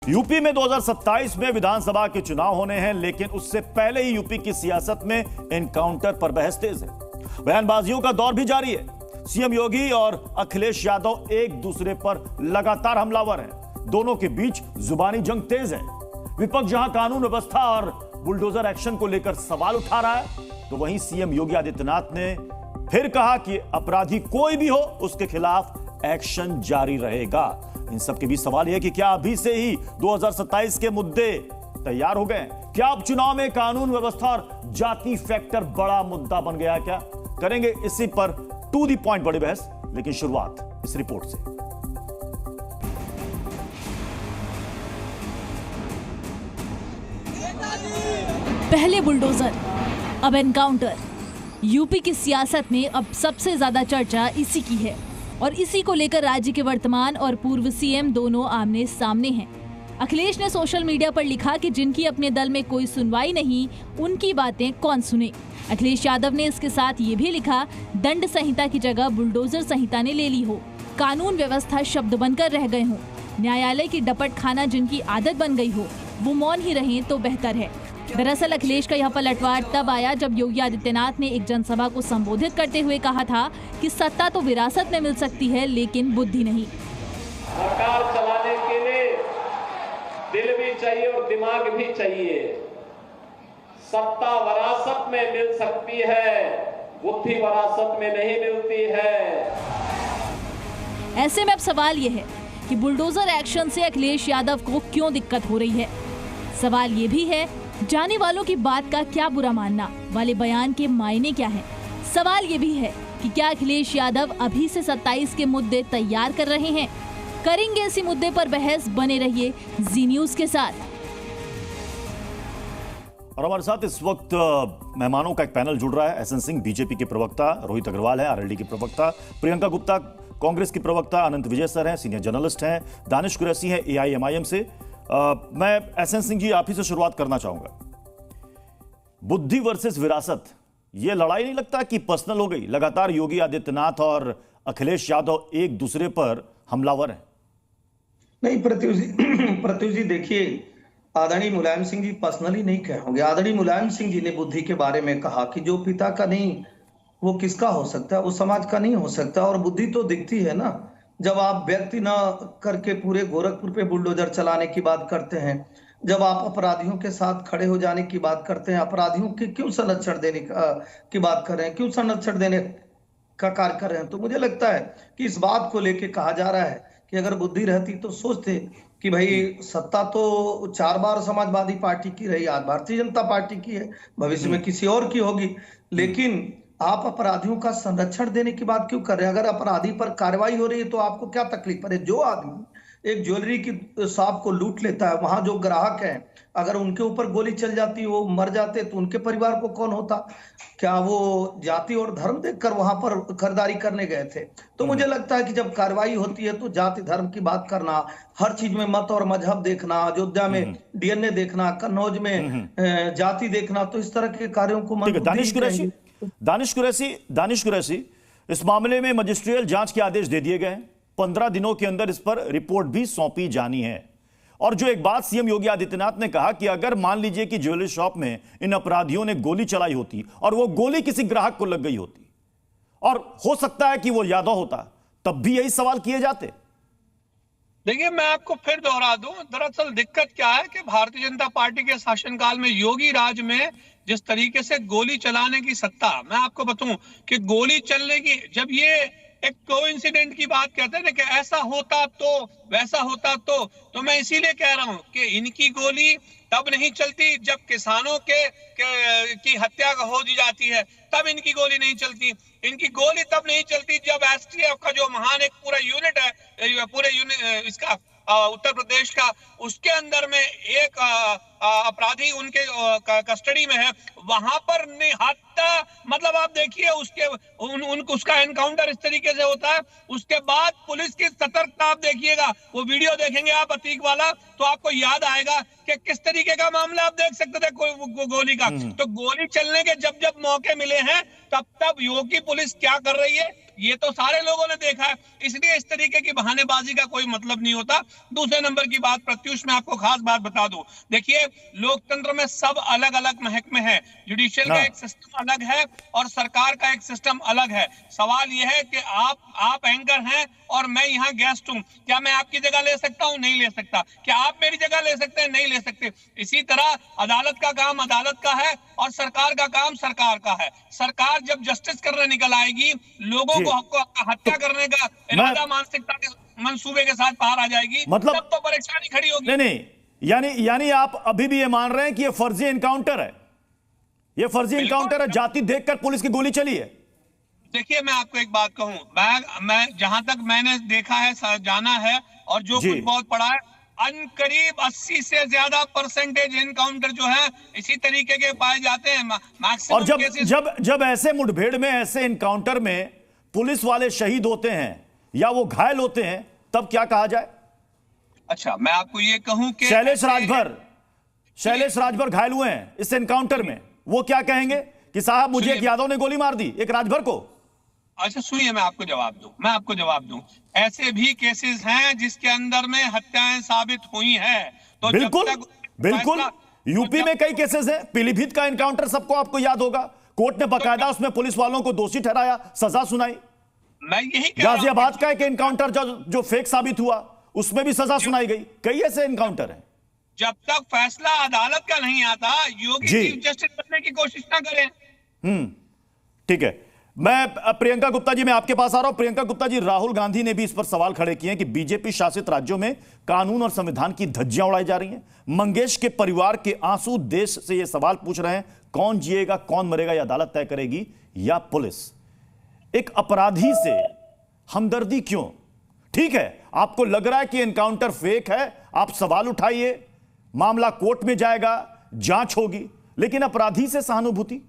UP में 2027 में विधानसभा के चुनाव होने हैं, लेकिन उससे पहले ही यूपी की सियासत में एनकाउंटर पर बहस तेज है। बयानबाजियों का दौर भी जारी है। सीएम योगी और अखिलेश यादव एक दूसरे पर लगातार हमलावर हैं। दोनों के बीच जुबानी जंग तेज है। विपक्ष जहां कानून व्यवस्था और बुलडोजर एक्शन को लेकर सवाल उठा रहा है, तो वहीं सीएम योगी आदित्यनाथ ने फिर कहा कि अपराधी कोई भी हो, उसके खिलाफ एक्शन जारी रहेगा। इन सब के बीच सवाल यह है कि क्या अभी से ही 2027 के मुद्दे तैयार हो गए? क्या अब चुनाव में कानून व्यवस्था और जाति फैक्टर बड़ा मुद्दा बन गया है? क्या करेंगे इसी पर टू द पॉइंट बड़ी बहस, लेकिन शुरुआत इस रिपोर्ट से। पहले बुलडोजर, अब एनकाउंटर। यूपी की सियासत में अब सबसे ज्यादा चर्चा इसी की है और इसी को लेकर राज्य के वर्तमान और पूर्व सीएम दोनों आमने सामने हैं। अखिलेश ने सोशल मीडिया पर लिखा कि जिनकी अपने दल में कोई सुनवाई नहीं, उनकी बातें कौन सुने। अखिलेश यादव ने इसके साथ ये भी लिखा, दंड संहिता की जगह बुलडोजर संहिता ने ले ली हो, कानून व्यवस्था शब्द बनकर रह गए हो, न्यायालय की डपट खाना जिनकी आदत बन गई हो, वो मौन ही रहें तो बेहतर है। दरअसल अखिलेश का यह पलटवार तब आया जब योगी आदित्यनाथ ने एक जनसभा को संबोधित करते हुए कहा था कि सत्ता तो विरासत में मिल सकती है, लेकिन बुद्धि नहीं। सरकार चलाने के लिए दिल भी चाहिए और दिमाग भी चाहिए। सत्ता विरासत में मिल सकती है, बुद्धि विरासत में नहीं मिलती है। ऐसे में अब सवाल ये है कि बुलडोजर एक्शन से अखिलेश यादव को क्यों दिक्कत हो रही है। सवाल ये भी है, जाने वालों की बात का क्या बुरा मानना वाले बयान के मायने क्या हैं? सवाल ये भी है कि क्या अखिलेश यादव अभी से 27 के मुद्दे तैयार कर रहे हैं? करेंगे इसी मुद्दे पर बहस, बने रहिए जी न्यूज के साथ। और हमारे साथ इस वक्त मेहमानों का एक पैनल जुड़ रहा है। एसएन सिंह बीजेपी के प्रवक्ता, रोहित अग्रवाल है आरएलडी के प्रवक्ता, प्रियंका गुप्ता कांग्रेस की प्रवक्ता, अनंत विजय सर हैं सीनियर जर्नलिस्ट हैं, दानिश कुरैशी हैं एआईएमआईएम से। मैं एसएन सिंह जी आप ही से शुरुआत करना चाहूंगा। बुद्धि वर्सेस विरासत, यह लड़ाई नहीं लगता कि पर्सनल हो गई? लगातार योगी आदित्यनाथ और अखिलेश यादव एक दूसरे पर हमलावर हैं। नहीं प्रत्युष जी देखिए, आदरणीय मुलायम सिंह जी पर्सनली नहीं कहे होंगे। आदरणीय मुलायम सिंह जी ने बुद्धि के बारे में कहा कि जो पिता का नहीं वो किसका हो सकता है, वो समाज का नहीं हो सकता। और बुद्धि तो दिखती है ना, जब आप व्यक्ति न करके पूरे गोरखपुर पे बुलडोजर चलाने की बात करते हैं, जब आप अपराधियों के साथ खड़े हो जाने की बात करते हैं, अपराधियों की क्यों संरक्षण देने की बात कर रहे हैं, क्यों संरक्षण देने का कार्य कर रहे हैं, तो मुझे लगता है कि इस बात को लेके कहा जा रहा है कि अगर बुद्धि रहती तो सोचते कि भाई सत्ता तो 4 बार समाजवादी पार्टी की रही, आज भारतीय जनता पार्टी की है, भविष्य में किसी और की होगी, लेकिन आप अपराधियों का संरक्षण देने की बात क्यों कर रहे हैं? अगर अपराधी पर कार्रवाई हो रही है तो आपको क्या तकलीफ है? जो आदमी एक ज्वेलरी की शॉप को लूट लेता है, वहां जो ग्राहक हैं, अगर उनके ऊपर गोली चल जाती, वो मर जाते, तो उनके परिवार को कौन होता? क्या वो जाति और धर्म देखकर वहां पर खरीदारी करने गए थे? तो मुझे लगता है कि जब कार्रवाई होती है तो जाति धर्म की बात करना, हर चीज में मत और मजहब देखना, अयोध्या में डीएनए देखना, कन्नौज में जाति देखना, तो इस तरह के कार्यों को दानिश कुरैशी, इस मामले में मजिस्ट्रियल जांच के आदेश दे दिए गए हैं। 15 दिनों के अंदर इस पर रिपोर्ट भी सौंपी जानी है। और जो एक बात सीएम योगी आदित्यनाथ ने कहा कि अगर मान लीजिए कि ज्वेलरी शॉप में इन अपराधियों ने गोली चलाई होती और वो गोली किसी ग्राहक को लग गई होती, और हो सकता है कि वो यादव होता, तब भी यही सवाल किए जाते। देखिए, मैं आपको फिर दोहरा दूं, दरअसल दिक्कत क्या है कि भारतीय जनता पार्टी के शासनकाल में योगी राज में जिस तरीके से गोली चलाने की सत्ता, मैं आपको बताऊं कि गोली चलने की, जब ये एक कोइंसिडेंट की बात कहते हैं ना कि ऐसा होता तो वैसा होता तो मैं इसीलिए कह रहा हूं कि इनकी गोली तब नहीं चलती जब किसानों की हत्या हो दी जाती है, तब इनकी गोली नहीं चलती। इनकी गोली तब नहीं चलती जब एसटीएफ का जो महान एक पूरा यूनिट है, पूरे इसका उत्तर प्रदेश का, उसके अंदर में एक अपराधी उनके कस्टडी में है, वहां पर निहत्ता, मतलब आप देखिए उसका एनकाउंटर इस तरीके से होता है। उसके बाद पुलिस की सतर्कता आप देखिएगा, वो वीडियो देखेंगे आप अतीक वाला, तो आपको याद आएगा कि किस तरीके का मामला आप देख सकते थे गोली का। तो गोली चलने के जब जब मौके मिले हैं, तब योगी पुलिस क्या कर रही है ये तो सारे लोगों ने देखा है, इसलिए इस तरीके की बहानेबाजी का कोई मतलब नहीं होता। दूसरे नंबर की बात प्रत्युष, मैं आपको खास बात बता दूं, देखिए लोकतंत्र में सब अलग अलग महकमे हैं, जुडिशियल का एक सिस्टम अलग है और सरकार का एक सिस्टम अलग है। सवाल यह है कि आप एंकर हैं और मैं यहाँ गेस्ट हूँ, क्या मैं आपकी जगह ले सकता हूँ? नहीं ले सकता। क्या आप मेरी जगह ले सकते हैं? नहीं ले सकते। इसी तरह अदालत का काम अदालत का है और सरकार का काम सरकार का है। सरकार जब जस्टिस करने निकल आएगी, लोगों को हत्या करने का इरादा मानसिकता के मंसूबे के साथ बाहर आ जाएगी, मतलब तब तो परेशानी खड़ी होगी। नहीं, यानी आप अभी भी ये मान रहे हैं कि ये फर्जी एनकाउंटर है, ये फर्जी एनकाउंटर है, जाति देखकर पुलिस की गोली चली है। देखिए मैं आपको एक बात कहूं, मैं जहां तक मैंने देखा है, जाना है और जो कुछ बहुत पढ़ा है, करीब 80 से ज्यादा परसेंटेज एनकाउंटर जो है इसी तरीके के पाए जाते हैं। और जब ऐसे मुठभेड़ में, ऐसे एनकाउंटर में पुलिस वाले शहीद होते हैं या वो घायल होते हैं, तब क्या कहा जाए? अच्छा, मैं आपको ये कहूं कि शैलेश राजभर घायल हुए हैं इस एनकाउंटर में, वो क्या कहेंगे कि साहब मुझे एक यादव ने गोली मार दी, एक राजभर को? अच्छा सुनिए, मैं आपको जवाब दूं, ऐसे भी केसेस हैं जिसके अंदर में हत्याएं साबित हुई हैं। तो बिल्कुल यूपी में कई केसेस हैं। पीलीभीत का एनकाउंटर सबको आपको याद होगा, कोर्ट ने बकायदा उसमें पुलिस वालों को दोषी ठहराया, सजा सुनाई। मैं यही गाजियाबाद का एक एनकाउंटर जो फेक साबित हुआ, उसमें भी सजा सुनाई गई। कई ऐसे एनकाउंटर हैं। जब तक फैसला अदालत का नहीं आता, योगी चीफ जस्टिस बनने की कोशिश ना करें। ठीक है, मैं प्रियंका गुप्ता जी, मैं आपके पास आ रहा हूं। प्रियंका गुप्ता जी, राहुल गांधी ने भी इस पर सवाल खड़े किए हैं कि बीजेपी शासित राज्यों में कानून और संविधान की धज्जियां उड़ाई जा रही हैं। मंगेश के परिवार के आंसू देश से यह सवाल पूछ रहे हैं, कौन जिएगा कौन मरेगा, यह अदालत तय करेगी या पुलिस? एक अपराधी से हमदर्दी क्यों? ठीक है, आपको लग रहा है कि एनकाउंटर फेक है, आप सवाल उठाइए, मामला कोर्ट में जाएगा, जांच होगी, लेकिन अपराधी से सहानुभूति,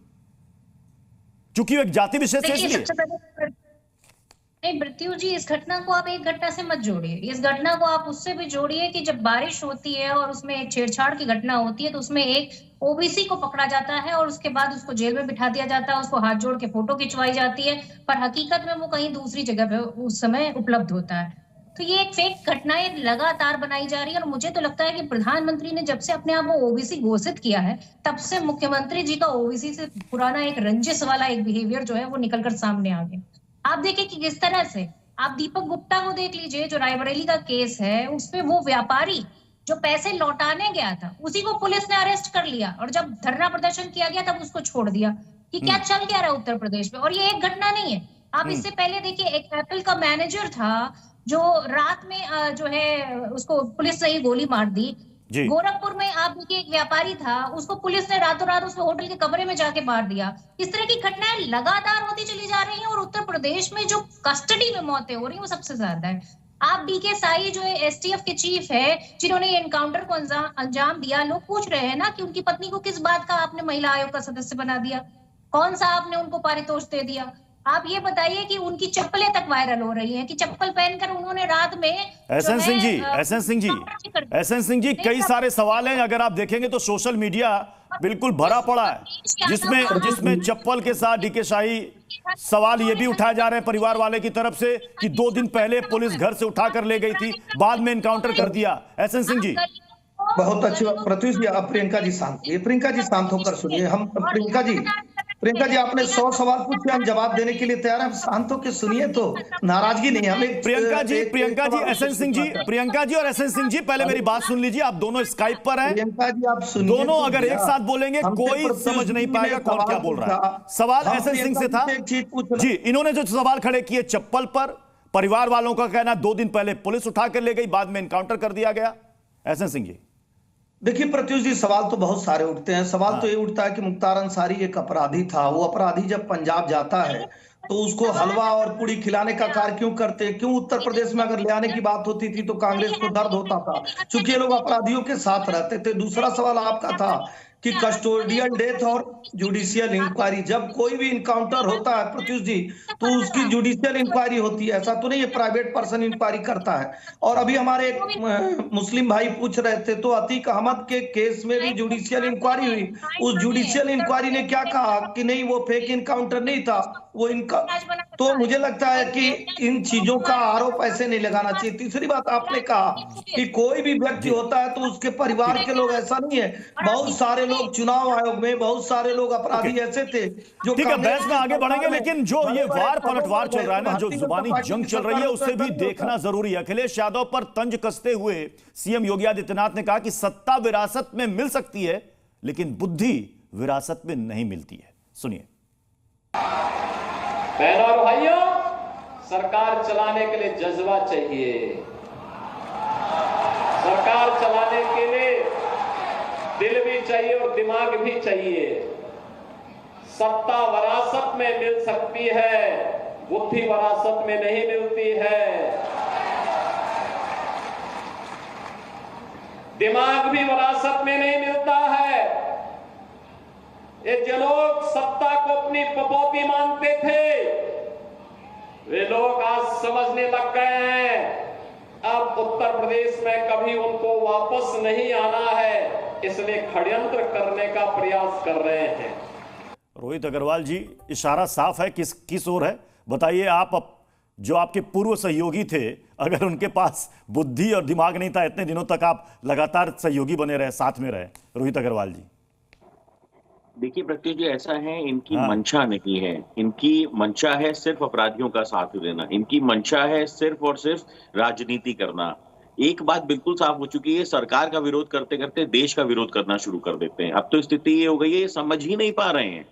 चूंकि एक जाति विशेष है इसलिए। नहीं मृत्यु जी, इस घटना को आप एक घटना से मत जोड़िए। इस घटना को आप उससे भी जोड़िए कि जब बारिश होती है और उसमें एक छेड़छाड़ की घटना होती है, तो उसमें एक ओबीसी को पकड़ा जाता है और उसके बाद उसको जेल में बिठा दिया जाता है, उसको हाथ जोड़ के फोटो खिंचवाई जाती है, पर हकीकत में वो कहीं दूसरी जगह पे उस समय उपलब्ध होता है। तो ये एक फेक घटनाएं लगातार बनाई जा रही है और मुझे तो लगता है कि प्रधानमंत्री ने जब से अपने आप को ओबीसी घोषित किया है, तब से मुख्यमंत्री जी का ओबीसी से पुराना एक रंजिश वाला एक बिहेवियर जो है वो निकलकर सामने आ गया। आप देखिए कि किस तरह से, आप दीपक गुप्ता को देख लीजिए, जो रायबरेली का केस है, उसमें वो व्यापारी जो पैसे लौटाने गया था, उसी को पुलिस ने अरेस्ट कर लिया और जब धरना प्रदर्शन किया गया तब उसको छोड़ दिया। कि क्या चल क्या रहा है उत्तर प्रदेश में। और ये एक घटना नहीं है, आप इससे पहले देखिए, एक एप्पल का मैनेजर था जो रात में जो है उसको पुलिस ने ही गोली मार दी। गोरखपुर में आप देखिए एक व्यापारी था, उसको पुलिस ने रातों रात उसको होटल के कमरे में जाके मार दिया। इस तरह की घटनाएं लगातार होती चली जा रही हैं और उत्तर प्रदेश में जो कस्टडी में मौतें हो रही हैं वो सबसे ज्यादा है। आप डीके साई जो है एसटीएफ के चीफ है, जिन्होंने ये एनकाउंटर को अंजाम दिया, लोग पूछ रहे हैं ना कि उनकी पत्नी को किस बात का आपने महिला आयोग का सदस्य बना दिया, कौन सा आपने उनको पारितोष दे दिया। आप ये बताइए कि उनकी चप्पलें तक वायरल हो रही हैं कि चप्पल पहनकर उन्होंने रात में एसएन सिंह जी कई सारे सवाल हैं। अगर आप देखेंगे तो सोशल मीडिया बिल्कुल भरा पड़ा है जिसमें चप्पल के साथ डीके शाही सवाल ये भी उठाए जा रहे हैं परिवार वाले की तरफ से कि 2 दिन पहले पुलिस घर से उठा कर ले गई थी, बाद में एनकाउंटर कर दिया। एसएन सिंह जी, बहुत अच्छी बात। प्रत्युष जी, आप प्रियंका जी शांत होकर सुनिए। हम प्रियंका जी आपने 100 सवाल पूछे, हम जवाब देने के लिए तैयार हैं, शांत होकर सुनिए, तो नाराजगी नहीं हमें। प्रियंका जी, एसएन सिंह जी, प्रियंका जी और एसएन सिंह जी, पहले मेरी बात सुन लीजिए। आप दोनों स्काइप पर हैं, प्रियंका जी आप सुनिए, दोनों अगर एक साथ बोलेंगे कोई समझ नहीं पाएगा कौन क्या बोल रहा है। सवाल एसएन सिंह से था जी, इन्होंने जो सवाल खड़े किए चप्पल पर, परिवार वालों का कहना 2 दिन पहले पुलिस उठा कर ले गई, बाद में एनकाउंटर कर दिया गया। एसएन सिंह जी, देखिए प्रत्युष जी, सवाल तो बहुत सारे उठते हैं। सवाल तो ये उठता है कि मुख्तार अंसारी एक अपराधी था, वो अपराधी जब पंजाब जाता है तो उसको हलवा और पूड़ी खिलाने का कार्य क्यों करते, क्यों उत्तर प्रदेश में अगर ले आने की बात होती थी तो कांग्रेस को दर्द होता था, चूंकि ये लोग अपराधियों के साथ रहते थे। दूसरा सवाल आपका था कि कस्टोडियल डेथ और जुडिशियल इंक्वायरी, जब कोई भी इनकाउंटर होता है प्रत्युष जी तो उसकी जुडिशियल इंक्वायरी होती है, ऐसा तो नहीं है प्राइवेट पर्सन इंक्वायरी करता है। और अभी हमारे एक मुस्लिम भाई पूछ रहे थे, तो अतीक अहमद के केस में भी जुडिशियल इंक्वायरी हुई, उस जुडिशियल इंक्वायरी ने क्या कहा कि नहीं वो फेक इनकाउंटर नहीं था, वो इनका, तो मुझे लगता है कि इन चीजों का आरोप ऐसे नहीं लगाना चाहिए। तीसरी बात आपने कहा कि कोई भी व्यक्ति होता है तो उसके परिवार के लोग, ऐसा नहीं है। बहुत सारे लोग चुनाव आयोग में, बहुत सारे लोग अपराधी ऐसे थे जो, ठीक है, बहस में आगे बढ़ेंगे, लेकिन जो ये वार पलटवार चल रहा है ना, जो जुबानी जंग चल रही है, उसे भी देखना जरूरी है। अखिलेश यादव पर तंज कसते हुए सीएम योगी आदित्यनाथ ने कहा कि सत्ता विरासत में मिल सकती है लेकिन बुद्धि विरासत में नहीं मिलती है। सुनिए। बहनों और भाइयों, सरकार चलाने के लिए जज्बा चाहिए, सरकार चलाने के लिए दिल भी चाहिए और दिमाग भी चाहिए। सत्ता वरासत में मिल सकती है, बुद्धि वरासत में नहीं मिलती है। दिमाग भी वरासत में नहीं मिलता है। ये जो लोग सत्ता को अपनी पपौती मानते थे, वे लोग आज समझने लग गए हैं अब उत्तर प्रदेश में कभी उनको वापस नहीं आना है, इसलिए षड्यंत्र करने का प्रयास कर रहे हैं। रोहित अग्रवाल जी, इशारा साफ है किस ओर है, बताइए आप। जो आपके पूर्व सहयोगी थे, अगर उनके पास बुद्धि और दिमाग नहीं था, इतने दिनों तक आप लगातार सहयोगी बने रहे, साथ में रहे। रोहित अग्रवाल जी, देखिए प्रत्युष जी, ऐसा है, इनकी मंशा नहीं है। इनकी मंशा है सिर्फ अपराधियों का साथ देना, इनकी मंशा है सिर्फ और सिर्फ राजनीति करना। एक बात बिल्कुल साफ हो चुकी है, सरकार का विरोध करते करते देश का विरोध करना शुरू कर देते हैं। अब तो स्थिति ये हो गई है, ये समझ ही नहीं पा रहे हैं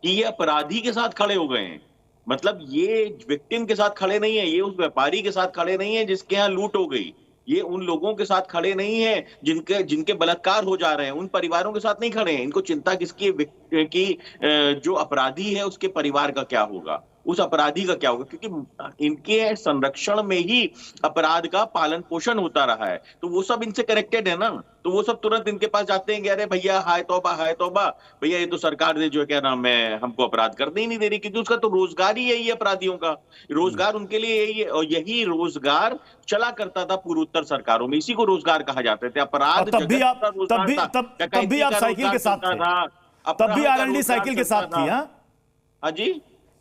कि ये अपराधी के साथ खड़े हो गए हैं। मतलब ये विक्टिम के साथ खड़े नहीं है, ये उस व्यापारी के साथ खड़े नहीं है जिसके यहाँ लूट हो गई। ये उन लोगों के साथ खड़े नहीं है जिनके बलात्कार हो जा रहे हैं, उन परिवारों के साथ नहीं खड़े हैं। इनको चिंता किसकी कि जो अपराधी है उसके परिवार का क्या होगा, उस अपराधी का क्या होगा, क्योंकि इनके संरक्षण में ही अपराध का पालन पोषण होता रहा है। तो वो सब इनसे कनेक्टेड है ना, तो वो सब तुरंत इनके पास जाते हैं कि अरे भैया हाय तौबा भैया, ये तो सरकार ने जो है क्या नाम है हमको अपराध करने ही नहीं दे रही, क्योंकि उसका तो रोजगार ही यही है, अपराधियों का रोजगार उनके लिए यही है। और यही रोजगार चला करता था पूर्वोत्तर सरकारों में, इसी को रोजगार कहा जाते थे। अपराध तब भी आप साइकिल के साथ थे, तब भी आरएलडी साइकिल के साथ थी। हाँ जी,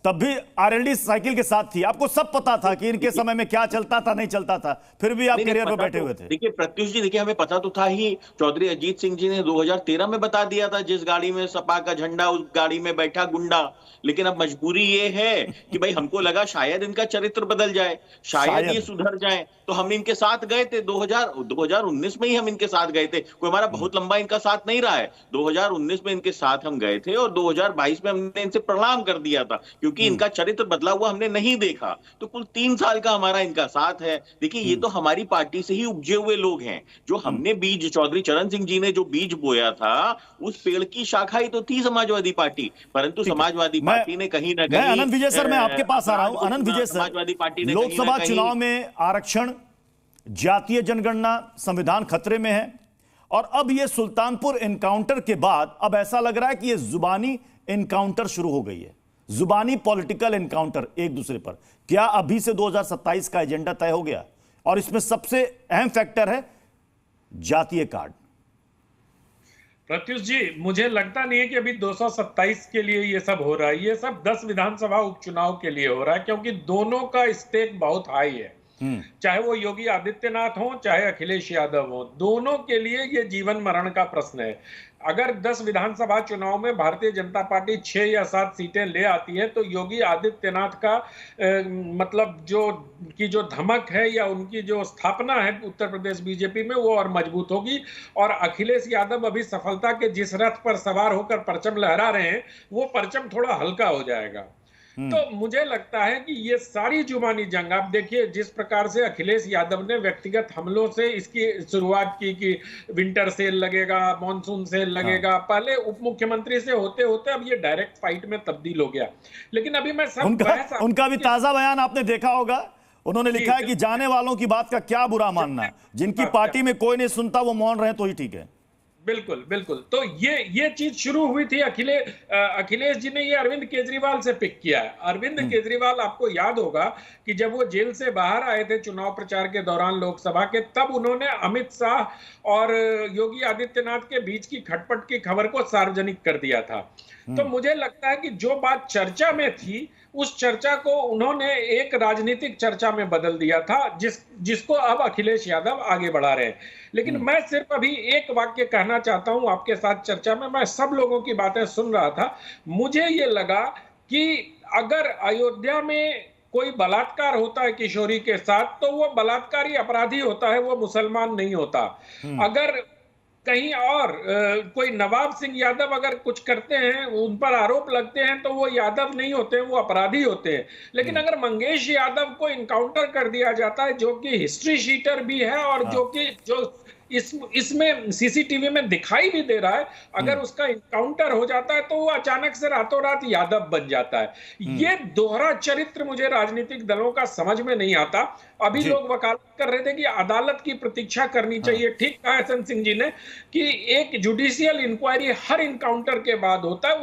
तब भी आरएलडी साइकिल के साथ थी। आपको सब पता था कि इनके समय में क्या चलता था, नहीं चलता था, फिर भी आप करियर पे बैठे हुए थे। देखिए प्रत्युष जी, देखिए हमें पता तो था ही। चौधरी अजीत सिंह जी ने 2013 में बता दिया था, जिस गाड़ी में सपा का झंडा उस गाड़ी में बैठा गुंडा। लेकिन अब मजबूरी ये है कि भाई हमको लगा शायद इनका चरित्र बदल जाए, शायद ये सुधर जाए, तो हम इनके साथ गए थे। 2019 में ही हम इनके साथ गए थे, कोई हमारा बहुत लंबा इनका साथ नहीं रहा है। 2019 में इनके साथ हम गए थे और 2022 में हमने इनसे प्रणाम कर दिया था, क्योंकि इनका चरित्र बदला हुआ हमने नहीं देखा। तो कुल 3 साल का हमारा इनका साथ है। देखिए ये तो हमारी पार्टी से ही उपजे हुए लोग हैं। जो हमने बीज, चौधरी चरण सिंह जी ने जो बीज बोया था, उस पेड़ की शाखा ही तो थी समाजवादी पार्टी। परंतु समाजवादी पार्टी ने कहीं ना कहीं, आनंद विजय सर, मैं आपके पास आ रहा हूं। आनंद विजय सर, समाजवादी पार्टी ने लोकसभा चुनाव में आरक्षण, जातीय जनगणना, संविधान खतरे में है, और अब ये सुल्तानपुर एनकाउंटर के बाद अब ऐसा लग रहा है कि ये जुबानी एनकाउंटर शुरू हो गई है, जुबानी पॉलिटिकल एनकाउंटर एक दूसरे पर। क्या अभी से 2027 का एजेंडा तय हो गया? और इसमें सबसे अहम फैक्टर है जातीय कार्ड। प्रत्युष जी, मुझे लगता नहीं है कि अभी 227 के लिए ये सब हो रहा है। ये सब 10 विधानसभा उपचुनाव के लिए हो रहा है, क्योंकि दोनों का स्टेक बहुत हाई है। चाहे वो योगी आदित्यनाथ हो, चाहे अखिलेश यादव हो, दोनों के लिए ये जीवन मरण का प्रश्न है। अगर 10 विधानसभा चुनाव में भारतीय जनता पार्टी 6 या 7 सीटें ले आती है, तो योगी आदित्यनाथ का मतलब जो धमक है या उनकी जो स्थापना है उत्तर प्रदेश बीजेपी में, वो और मजबूत होगी। और अखिलेश यादव अभी सफलता के जिस रथ पर सवार होकर परचम लहरा रहे हैं, वो परचम थोड़ा हल्का हो जाएगा। तो मुझे लगता है कि ये सारी जुबानी जंग, आप देखिए जिस प्रकार से अखिलेश यादव ने व्यक्तिगत हमलों से इसकी शुरुआत की कि विंटर सेल लगेगा, मॉनसून सेल लगेगा, पहले उप मुख्यमंत्री से होते होते अब ये डायरेक्ट फाइट में तब्दील हो गया। लेकिन अभी मैं सब उनका भी ताजा बयान आपने देखा होगा। उन्होंने लिखा है कि जाने वालों की बात का क्या बुरा मानना, जिनकी पार्टी में कोई नहीं सुनता वो मौन रहे तो ही ठीक है। बिल्कुल बिल्कुल। तो ये चीज शुरू हुई थी, अखिलेश जी ने ये अरविंद केजरीवाल से पिक किया है। अरविंद केजरीवाल, आपको याद होगा कि जब वो जेल से बाहर आए थे चुनाव प्रचार के दौरान लोकसभा के, तब उन्होंने अमित शाह और योगी आदित्यनाथ के बीच की खटपट की खबर को सार्वजनिक कर दिया था। तो मुझे लगता है कि जो बात चर्चा में थी, उस चर्चा को उन्होंने एक राजनीतिक चर्चा में बदल दिया था, जिसको अब अखिलेश यादव आगे बढ़ा रहे हैं। लेकिन मैं सिर्फ अभी एक वाक्य कहना चाहता हूं आपके साथ चर्चा में। मैं सब लोगों की बातें सुन रहा था, मुझे ये लगा कि अगर अयोध्या में कोई बलात्कार होता है किशोरी के साथ, तो वो बलात्कारी अपराधी होता है, वो मुसलमान नहीं होता। अगर कहीं और कोई नवाब सिंह यादव अगर कुछ करते हैं, उन पर आरोप लगते हैं, तो वो यादव नहीं होते हैं, वो अपराधी होते हैं। लेकिन अगर मंगेश यादव को इनकाउंटर कर दिया जाता है, जो कि हिस्ट्री शीटर भी है और जो इसमें सीसीटीवी में दिखाई भी दे रहा है, अगर उसका इनकाउंटर हो जाता है तो वो अचानक से रातों रात यादव बन जाता है। ये दोहरा चरित्र मुझे राजनीतिक दलों का समझ में नहीं आता। अभी लोग वकालत कर रहे थे कि अदालत की प्रतीक्षा करनी चाहिए। ठीक कहा हसन सिंह जी ने कि एक जुडिशियल इंक्वायरी हर इनकाउंटर के बाद होता है,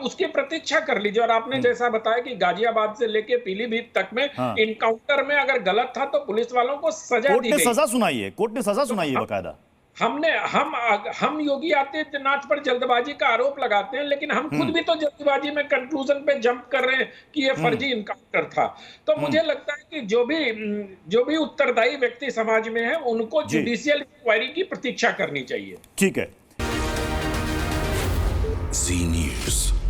उसकी प्रतीक्षा कर लीजिए। और आपने जैसा बताया कि गाजियाबाद से लेके पीलीभीत तक में इनकाउंटर में अगर गलत था तो पुलिस वालों को सजा दी गई। सजा सुनाई है, कोर्ट ने सजा सुनाई है बकायदा। हम योगी आदित्यनाथ पर जल्दबाजी का आरोप लगाते हैं, लेकिन हम खुद भी तो जल्दबाजी में कंक्लूजन पे जंप कर रहे हैं कि ये फर्जी इनकाउंटर था। तो मुझे लगता है कि जो भी उत्तरदायी व्यक्ति समाज में है, उनको जुडिशियल इंक्वायरी की प्रतीक्षा करनी चाहिए। ठीक है। जी न्यूज़।